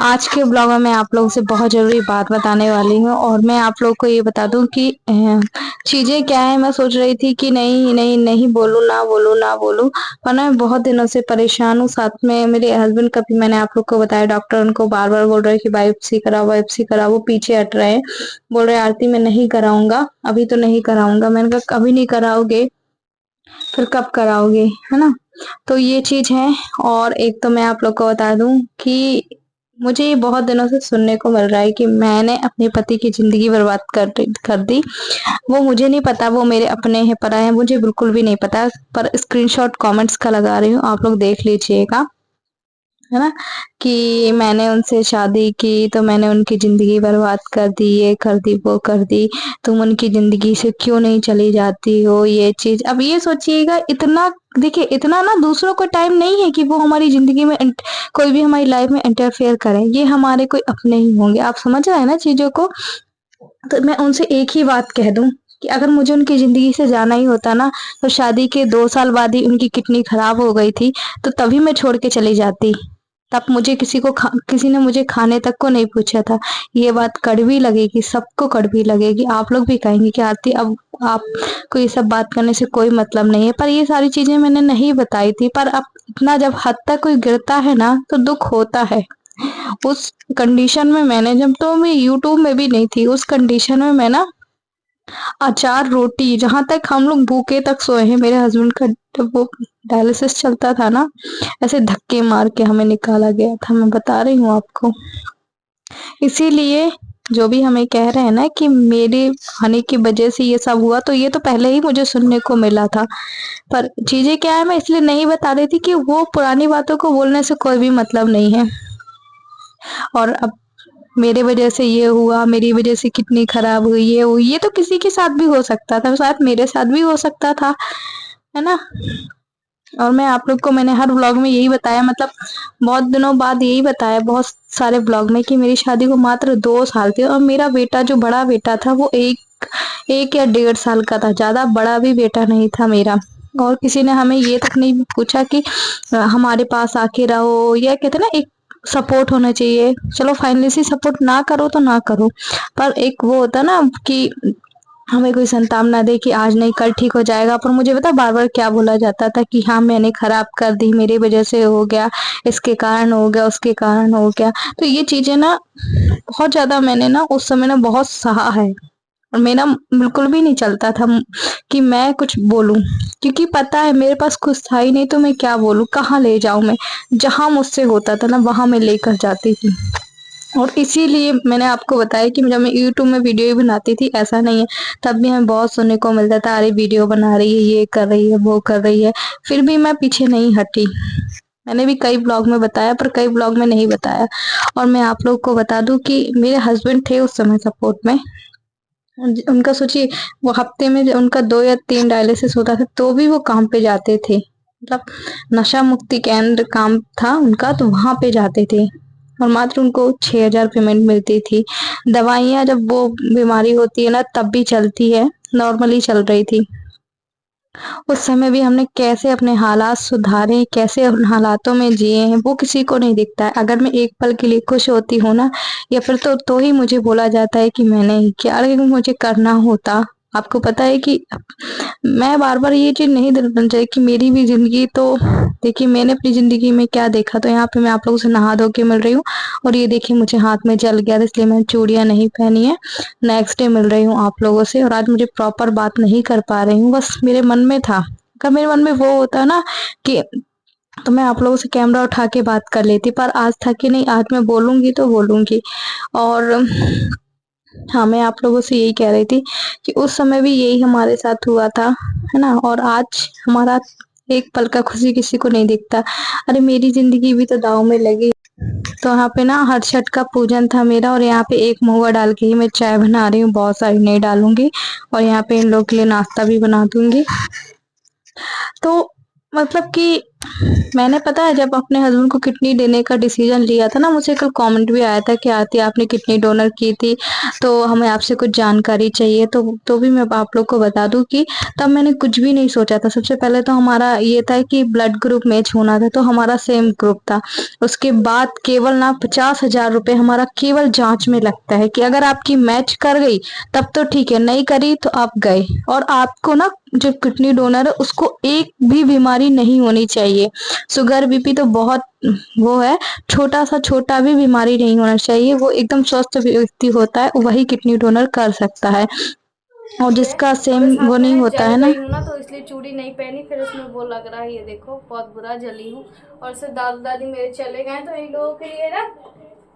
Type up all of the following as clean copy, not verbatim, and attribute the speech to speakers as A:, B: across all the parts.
A: आज के ब्लॉग में मैं आप लोगों से बहुत ज़रूरी बात बताने वाली हूँ और मैं आप लोगों को ये बता दूँ कि चीज़ें क्या है। मैं सोच रही थी कि नहीं नहीं नहीं बोलूँ, ना बोलूँ, ना बोलूँ, पर ना मैं बहुत दिनों से परेशान हूँ। साथ में मेरे हस्बैंड का भी मैंने आप लोग को बताया, डॉक्टर उनको बार-बार बोल रहे हैं कि बायोप्सी कराओ, बायोप्सी कराओ। वो पीछे हट रहे हैं, बोल रहे हैं आरती मैं नहीं कराऊँगा, अभी तो नहीं कराऊँगा। मैंने कहा कभी नहीं कराओगे फिर कब कराओगे, है ना? तो ये चीज़ है। और एक तो मैं आप लोग को बता दूँ कि मुझे ये बहुत दिनों से सुनने को मिल रहा है कि मैंने अपने पति की ज़िंदगी बर्बाद कर दी। वो मुझे नहीं पता वो मेरे अपने हैं, पराए हैं, मुझे बिल्कुल भी नहीं पता। पर स्क्रीनशॉट कमेंट्स का लगा रही हूँ, आप लोग देख लीजिएगा, है ना? कि मैंने उनसे शादी की तो मैंने उनकी ज़िंदगी बर्बाद कर दी, ये कर दी, वो कर दी। तुम उनकी ज़िंदगी से क्यों नहीं चली जाती हो, ये चीज़। अब ये सोचिएगा, इतना देखिए, इतना ना दूसरों को टाइम नहीं है कि वो हमारी ज़िंदगी में कोई भी हमारी लाइफ में इंटरफेयर करें। ये हमारे कोई अपने ही होंगे। आप समझ रहे हैं ना चीज़ों को? तो मैं उनसे एक ही बात कह दूँ कि अगर मुझे उनकी ज़िंदगी से जाना ही होता ना, तो शादी के 2 साल बाद ही उनकी किडनी खराब हो गई थी, तो तभी मैं छोड़ के चली जाती। तब मुझे किसी ने मुझे खाने तक को नहीं पूछा था। ये बात कड़वी लगेगी, सबको कड़वी लगेगी। आप लोग भी कहेंगे कि आरती अब आपको ये सब बात करने से कोई मतलब नहीं है। पर ये सारी चीज़ें मैंने नहीं बताई थी। पर अब इतना जब हद तक कोई गिरता है ना, तो दुःख होता है। उस कंडीशन में मैंने, जब तो मैं यूट्यूब में भी नहीं थी, उस कंडीशन में मैं ना अचार रोटी, जहाँ तक हम लोग भूखे तक सोए हैं। मेरे हस्बैंड का जब वो डायलिसिस चलता था ना, ऐसे धक्के मार के हमें निकाला गया था। मैं बता रही हूँ आपको। इसीलिए जो भी हमें कह रहे हैं ना कि मेरे खाने की वजह से ये सब हुआ, तो ये तो पहले ही मुझे सुनने को मिला था। पर चीजें क्या है, मैं इसलिए नहीं बता रही थी कि वो पुरानी बातों को बोलने से कोई भी मतलब नहीं है। और अब मेरे वजह से ये हुआ, मेरी वजह से किडनी खराब हुई, ये हुई, ये तो किसी के साथ भी हो सकता था, शायद मेरे साथ भी हो सकता था, है ना? और मैं आप लोग को मैंने हर व्लॉग में यही बताया, मतलब बहुत दिनों बाद यही बताया बहुत सारे व्लॉग में, कि मेरी शादी को मात्र 2 साल थे और मेरा बेटा, जो बड़ा बेटा था, वो 1 या 1.5 साल का था, ज़्यादा बड़ा भी बेटा नहीं था मेरा। और किसी ने हमें ये तक नहीं पूछा कि हमारे पास आके रहो, या कहते हैं ना, एक सपोर्ट होना चाहिए। चलो फाइनेंशियली सपोर्ट ना करो तो ना करो, पर एक वो होता ना कि हमें कोई संतान ना दे कि आज नहीं कल ठीक हो जाएगा। पर मुझे पता बार-बार क्या बोला जाता था कि हाँ मैंने खराब कर दी, मेरी वजह से हो गया, इसके कारण हो गया, उसके कारण हो गया। तो ये चीज़ें ना बहुत ज़्यादा मैंने ना उस समय ना बहुत सहा है। और मेरा बिल्कुल भी नहीं चलता था कि मैं कुछ बोलूं, क्योंकि पता है मेरे पास कुछ था ही नहीं, तो मैं क्या बोलूं, कहाँ ले जाऊं मैं। जहां मुझसे होता था ना, वहां मैं लेकर जाती थी। और इसीलिए मैंने आपको बताया कि जब मैं यूट्यूब में वीडियो ही बनाती थी, ऐसा नहीं है, तब भी हमें बहुत सुनने को मिलता था, अरे वीडियो बना रही है, ये कर रही है, वो कर रही है। फिर भी मैं पीछे नहीं हटी। मैंने भी कई ब्लॉग में बताया, पर कई ब्लॉग में नहीं बताया। और मैं आप लोग को बता दूं कि मेरे हस्बैंड थे उस समय सपोर्ट में। उनका सोचिए, वो हफ्ते में उनका 2 या 3 डायलिसिस होता था, तो भी वो काम पे जाते थे। मतलब नशा मुक्ति केंद्र काम था उनका, तो वहां पे जाते थे। और मात्र उनको 6,000 पेमेंट मिलती थी। दवाइयाँ जब वो बीमारी होती है ना, तब भी चलती है, नॉर्मली चल रही थी। उस समय भी हमने कैसे अपने हालात सुधारे, कैसे उन हालातों में जिए हैं, वो किसी को नहीं दिखता है। अगर मैं एक पल के लिए खुश होती हूँ ना, या फिर तो ही मुझे बोला जाता है कि मैंने ही किया। अरे मुझे करना होता। आपको पता है कि मैं बार-बार ये चीज़ नहीं दिल बन जाए कि मेरी भी ज़िंदगी तो देखिए, मैंने अपनी ज़िंदगी में क्या देखा। तो यहाँ पे मैं आप लोगों से नहा धो के मिल रही हूँ, और ये देखिए मुझे हाथ में जल गया था, इसलिए मैंने चूड़ियाँ नहीं पहनी है। नेक्स्ट डे मिल रही हूँ आप लोगों से, और आज मुझे प्रॉपर बात नहीं कर पा रही हूँ, बस मेरे मन में था। अगर मेरे मन में वो होता ना कि, तो मैं आप लोगों से कैमरा उठा के बात कर लेती, पर आज था कि नहीं, आज मैं बोलूँगी तो बोलूँगी। और हाँ, मैं आप लोगों से यही कह रही थी कि उस समय भी यही हमारे साथ हुआ था, है ना? और आज हमारा एक पल का खुशी किसी को नहीं दिखता। अरे मेरी ज़िंदगी भी तो दाँव में लगी। तो यहाँ पे ना हर छठ का पूजन था मेरा, और यहाँ पे एक महुआ डाल के ही मैं चाय बना रही हूँ, बहुत सारी नहीं डालूँगी। और यहाँ पे इन लोगों के लिए नाश्ता भी बना दूँगी। तो मतलब कि मैंने पता है जब अपने हस्बैंड को किडनी देने का डिसीजन लिया था ना, मुझे कल कमेंट भी आया था कि आरती आपने किडनी डोनर की थी, तो हमें आपसे कुछ जानकारी चाहिए। तो भी मैं आप लोग को बता दूं कि तब मैंने कुछ भी नहीं सोचा था। सबसे पहले तो हमारा ये था कि ब्लड ग्रुप मैच होना था, तो हमारा सेम ग्रुप था। उसके बाद केवल ना 50,000 रुपये हमारा केवल जांच में लगता है कि अगर आपकी मैच कर गई तब तो ठीक है, नहीं करी तो आप गए। और आपको ना जो किडनी डोनर है उसको एक भी बीमारी नहीं होनी चाहिए। शुगर बीपी तो बहुत वो है, छोटा सा छोटा भी बीमारी नहीं होना चाहिए। वो एकदम स्वस्थ व्यक्ति होता है वही किडनी डोनर कर सकता है। और जिसका
B: और
A: सेम
B: इस हाथ
A: वो
B: में
A: नहीं
B: मैं
A: होता
B: जल
A: है ना।
B: गई हूँ ना, तो इसलिए चूड़ी नहीं पहनी, फिर इसमें वो लग रहा है, ये देखो बहुत बुरा जली हूँ। और इससे दादा दादी मेरे चले गए, तो इन लोगों के लिए ना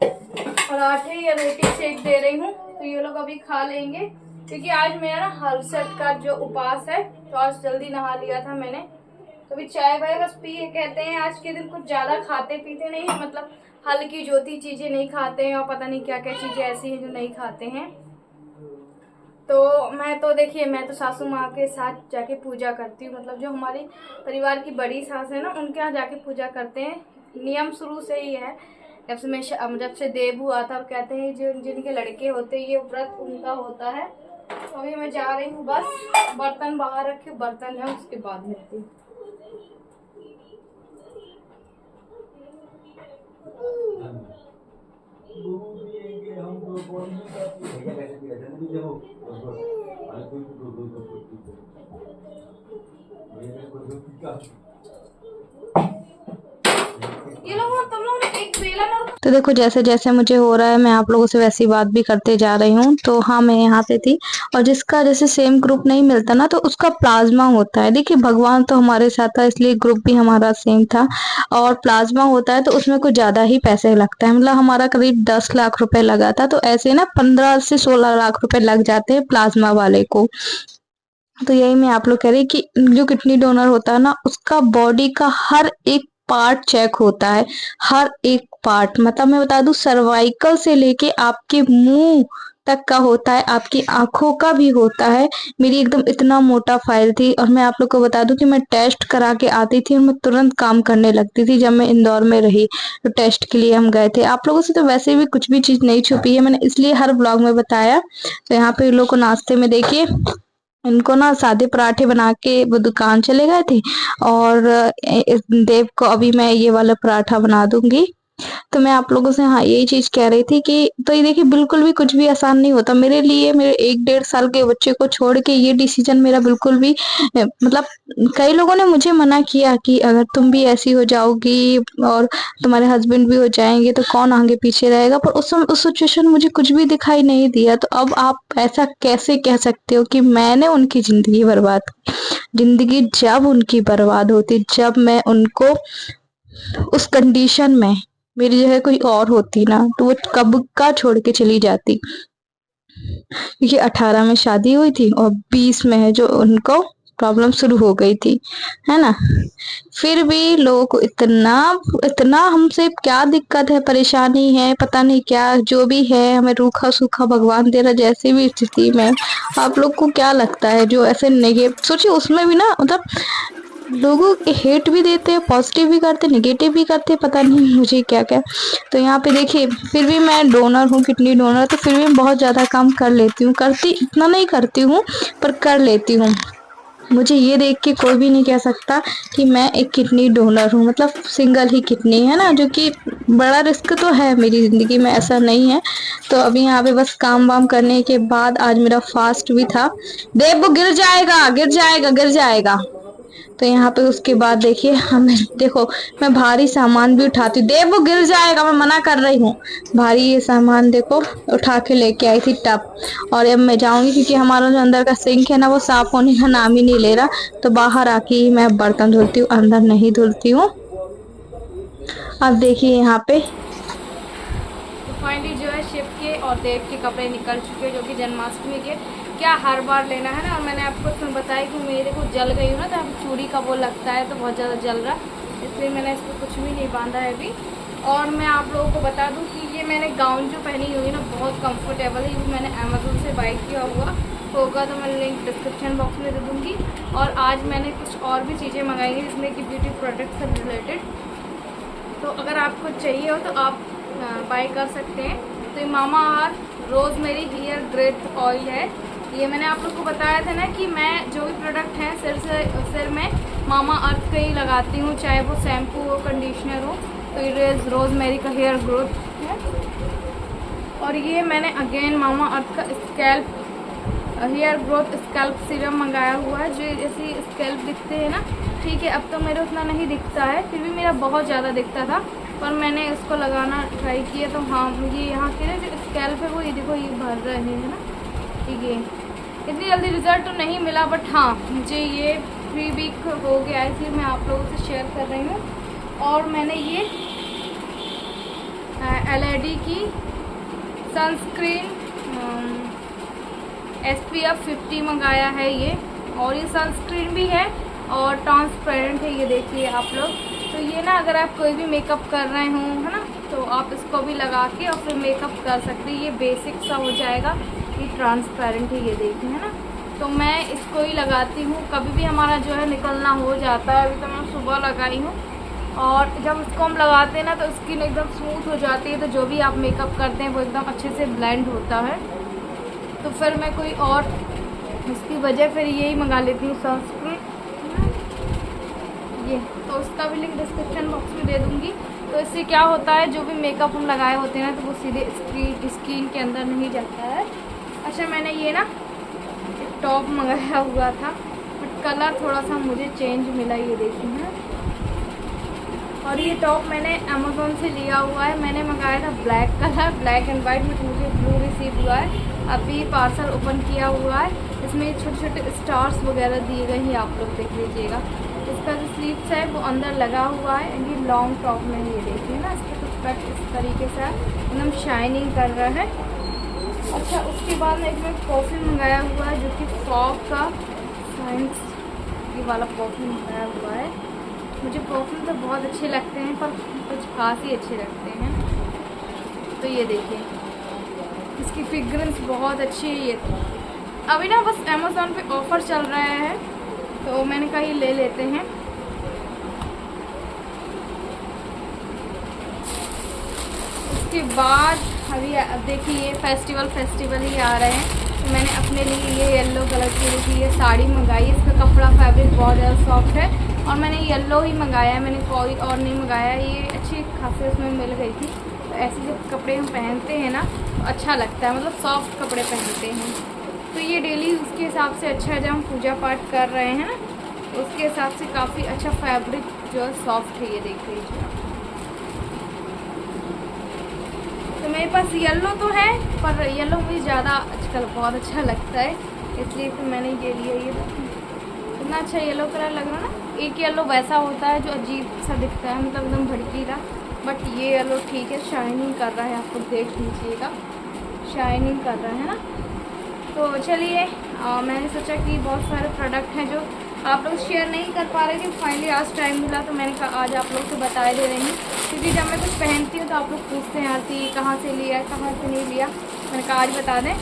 B: पराठे या रोटी सेक दे रही हूँ, तो ये लोग अभी खा लेंगे। क्योंकि आज मेरा ना हलसट का जो उपास है, तो आज जल्दी नहा लिया था मैंने, तो अभी चाय वाय बस पिए। कहते हैं आज के दिन कुछ ज्यादा खाते पीते नहीं है, मतलब हल्की जोती चीजें नहीं खाते हैं, और पता नहीं क्या क्या चीजें ऐसी हैं जो नहीं खाते हैं। तो मैं तो देखिए, मैं तो सासू माँ के साथ जाके पूजा करती हूँ, मतलब जो हमारी परिवार की बड़ी सास है ना, उनके यहाँ जाके पूजा करते हैं। नियम शुरू से ही है, जब से देव हुआ था। और कहते हैं जो जिनके लड़के होते हैं ये व्रत उनका होता है। तो अभी मैं जा रही हूँ, बस बर्तन बाहर रखे, बर्तन है उसके बाद मिलती हूँ। ये लोग तुम लोग ने एक बेलन और
A: तो देखो जैसे जैसे मुझे हो रहा है मैं आप लोगों से वैसी बात भी करते जा रही हूँ। तो हाँ, मैं यहाँ पे थी। और जिसका जैसे सेम ग्रुप नहीं मिलता ना, तो उसका प्लाज्मा होता है। देखिए भगवान तो हमारे साथ था, इसलिए ग्रुप भी हमारा सेम था। और प्लाज्मा होता है तो उसमें कुछ ज्यादा ही पैसे लगता है, मतलब हमारा करीब 10 लाख रुपए लगा था। तो ऐसे ना 15 से 16 लाख रुपए लग जाते हैं प्लाज्मा वाले को। तो यही मैं आप लोग कह रही कि जो किडनी डोनर होता है ना, उसका बॉडी का हर एक पार्ट चेक होता है। हर एक पार्ट, मतलब मैं बता दूं, सर्वाइकल से लेके आपके मुंह तक का होता है, आपकी आंखों का भी होता है। मेरी एकदम इतना मोटा फाइल थी। और मैं आप लोग को बता दूं कि मैं टेस्ट करा के आती थी और मैं तुरंत काम करने लगती थी जब मैं इंदौर में रही। तो टेस्ट के लिए हम गए थे। आप लोगों से तो वैसे भी कुछ भी चीज नहीं छुपी है, मैंने इसलिए हर ब्लॉग में बताया। तो यहाँ पे इन लोग को नाश्ते में देखिए, इनको ना सादे पराठे बना के वो दुकान चले गए थे। और देव को अभी मैं ये वाला पराठा बना दूंगी। तो मैं आप लोगों से हाँ यही चीज कह रही थी कि तो ये देखिए बिल्कुल भी कुछ भी आसान नहीं होता मेरे लिए। मेरे 1 डेढ़ साल के बच्चे को छोड़ के ये डिसीजन मेरा बिल्कुल भी मतलब कई लोगों ने मुझे मना किया कि अगर तुम भी ऐसी हो जाओगी और तुम्हारे हस्बैंड भी हो जाएंगे तो कौन आगे पीछे रहेगा। पर उस समय उस सिचुएशन मुझे कुछ भी दिखाई नहीं दिया। तो अब आप ऐसा कैसे कह सकते हो कि मैंने उनकी जिंदगी बर्बाद की। जिंदगी जब उनकी बर्बाद होती, जब मैं उनको उस कंडीशन में, मेरी जगह कोई और होती ना तो वो कब का छोड़ के चली जाती। क्योंकि 18 में शादी हुई थी और 20 में है जो उनको प्रॉब्लम शुरू हो गई थी, है ना। फिर भी लोगों को इतना इतना हमसे क्या दिक्कत है, परेशानी है, पता नहीं क्या जो भी है, हमें रूखा सूखा भगवान दे रहा जैसी भी स्थिति में। आप लोग को क्या लगता है जो ऐसे नेगेटिव सोचिए, उसमें भी ना मतलब लोगों के हेट भी देते हैं, पॉजिटिव भी करते, नेगेटिव भी करते, पता नहीं मुझे क्या क्या। तो यहाँ पे देखिए फिर भी मैं डोनर हूँ, किडनी डोनर, तो फिर भी मैं बहुत ज्यादा काम कर लेती हूँ। करती इतना नहीं करती हूँ पर कर लेती हूँ। मुझे ये देख के कोई भी नहीं कह सकता कि मैं एक किडनी डोनर हूँ, मतलब सिंगल ही किडनी है ना, जो कि बड़ा रिस्क तो है मेरी जिंदगी में, ऐसा नहीं है। तो अभी यहाँ पे बस काम वाम करने के बाद आज मेरा फास्ट भी था। देव वो गिर जाएगा, गिर जाएगा, गिर जाएगा। तो यहाँ पे उसके बाद देखिए हमें देखो, मैं भारी सामान भी उठाती हूँ। देव वो गिर जाएगा, मैं मना कर रही हूँ। भारी ये सामान देखो उठा के लेके आई थी टब। और अब मैं जाऊंगी क्योंकि हमारा जो अंदर का सिंक है ना वो साफ होने का नाम ही नहीं ले रहा। तो बाहर आके ही मैं बर्तन धुलती हूँ, अंदर नहीं धुलती हूँ। अब देखिए यहाँ पे
B: फाइनली जो है शिव के और देव के कपड़े निकल चुके हैं, जो कि जन्माष्टमी के क्या हर बार लेना है ना। और मैंने आपको उसमें बताया कि मेरे को जल गई हूँ ना, तो अब चूड़ी का वो लगता है तो बहुत ज़्यादा जल रहा, इसलिए मैंने इस पर कुछ भी नहीं बांधा है अभी। और मैं आप लोगों को बता दूं कि ये मैंने गाउन जो पहनी हुई है ना, बहुत कंफर्टेबल है। ये मैंने अमेजोन से बाई किया हुआ, होगा तो मैं लिंक डिस्क्रिप्शन बॉक्स में दे दूँगी। और आज मैंने कुछ और भी चीज़ें मंगाई हैं जिसमें कि ब्यूटी प्रोडक्ट से रिलेटेड, तो अगर आपको चाहिए हो तो आप बाय कर सकते हैं। तो ये मामा अर्थ रोज़मेरी हेयर ग्रोथ ऑयल है। ये मैंने आप लोग को बताया था ना कि मैं जो भी प्रोडक्ट हैं सिर में मामा अर्थ का ही लगाती हूँ, चाहे वो शैम्पू हो कंडीशनर हो। तो ये रोज़मेरी का हेयर ग्रोथ है। और ये मैंने अगेन मामा अर्थ का scalp hair growth scalp serum मंगाया हुआ है, जो ऐसी स्कैल्प दिखते हैं ना, ठीक है। अब तो मेरे उतना नहीं दिखता है, फिर भी मेरा बहुत ज़्यादा दिखता था, पर मैंने इसको लगाना ट्राई किया तो हाँ, ये यहाँ के ना जो स्कैल्प है वो ये देखो ये भर रहे हैं ना, ठीक है। इतनी जल्दी रिज़ल्ट तो नहीं मिला, बट हाँ मुझे ये 3 वीक हो गया है, इसलिए मैं आप लोगों से शेयर कर रही हूँ। और मैंने ये LED की सनस्क्रीन SPF 50 मंगाया है ये, और ये सनस्क्रीन भी है और ट्रांसपेरेंट है, ये देखिए आप लोग। तो ये ना अगर आप कोई भी मेकअप कर रहे हो है ना, तो आप इसको भी लगा के और फिर मेकअप कर सकते हैं। ये बेसिक सा हो जाएगा, ये ट्रांसपेरेंट है, ये देखिए है ना। तो मैं इसको ही लगाती हूँ, कभी भी हमारा जो है निकलना हो जाता है। अभी तो मैं सुबह लगाई हूँ, और जब इसको हम लगाते हैं ना तो स्किन एकदम स्मूथ हो जाती है, तो जो भी आप मेकअप करते हैं वो एकदम अच्छे से ब्लेंड होता है। तो फिर मैं कोई और इसकी वजह फिर यही मंगा लेती हूँ सनस्क्रीन ये, तो उसका भी लिंक डिस्क्रिप्शन बॉक्स में दे दूँगी। तो इससे क्या होता है, जो भी मेकअप हम लगाए होते हैं ना तो वो सीधे स्किन के अंदर नहीं जाता है। अच्छा, मैंने ये ना एक टॉप मंगाया हुआ था, बट कलर थोड़ा सा मुझे चेंज मिला, ये देखिए है। और ये टॉप मैंने अमेज़ोन से लिया हुआ है, मैंने मंगाया था black colour, black and white, but मुझे ब्लू रिसीव हुआ है। अभी पार्सल ओपन किया हुआ है, इसमें छोटे छोटे स्टार्स वगैरह दिए गए हैं, आप लोग देख लीजिएगा। इसका जो स्लीव्स है वो अंदर लगा हुआ है, एंड ये लॉन्ग टॉप में ये देखिए ना, इसका कुछ कट इस तरीके से एकदम शाइनिंग कर रहा है। अच्छा, उसके बाद में इसमें परफ्यूम मंगाया हुआ है, जो कि फॉग का साइंस ये वाला परफ्यूम मंगाया हुआ है। मुझे परफ्यूम तो बहुत अच्छे लगते हैं, पर कुछ खास ही अच्छे लगते हैं। तो ये देखिए, इसकी फ्रेग्रेंस बहुत अच्छी है। ये अभी ना बस अमेज़ॉन पे ऑफ़र चल रहा है, तो मैंने कहा ये ले लेते हैं। उसके बाद अभी देखिए ये फेस्टिवल ही आ रहे हैं, तो मैंने अपने लिए ये येलो कलर की ये साड़ी मंगाई। इसका कपड़ा फैब्रिक बहुत ज़्यादा सॉफ्ट है, और मैंने येलो ही मंगाया है, मैंने कोई और नहीं मंगाया। ये अच्छी खासी उसमें मिल गई थी। तो ऐसे जब कपड़े हम पहनते हैं ना तो अच्छा लगता है, मतलब सॉफ्ट कपड़े पहनते हैं। तो ये डेली उसके हिसाब से अच्छा है, जब हम पूजा पाठ कर रहे हैं ना तो उसके हिसाब से काफ़ी अच्छा फैब्रिक जो है सॉफ्ट है, ये देख लीजिए आप। तो मेरे पास येलो तो है, पर येलो मुझे ज़्यादा आजकल बहुत अच्छा लगता है, इसलिए तो मैंने ये लिया। ये इतना अच्छा येलो कलर लग रहा है ना। एक येलो वैसा होता है जो अजीब सा दिखता है, मतलब एकदम भड़कीला, बट ये येलो ठीक है, शाइनिंग कर रहा है, आप लोग देख लीजिएगा, शाइनिंग कर रहा है ना। तो चलिए, मैंने सोचा कि बहुत सारे प्रोडक्ट हैं जो आप लोग शेयर नहीं कर पा रहे थे, फाइनली आज टाइम मिला तो मैंने कहा आज आप लोग को बता दे रही हूँ। क्योंकि जब मैं कुछ पहनती हूँ तो आप लोग पूछते हैं आरती कहाँ से लिया, कहाँ से नहीं लिया, मैंने कहा आज बता दें।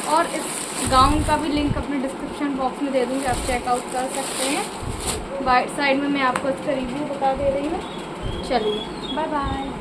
B: और इस गाउन का भी लिंक अपने डिस्क्रिप्शन बॉक्स में दे दूँगी, आप चेकआउट कर सकते हैं। बाइट साइड में मैं आपको इसका रिव्यू बता दे रही हूँ। चलिए, बाय बाय।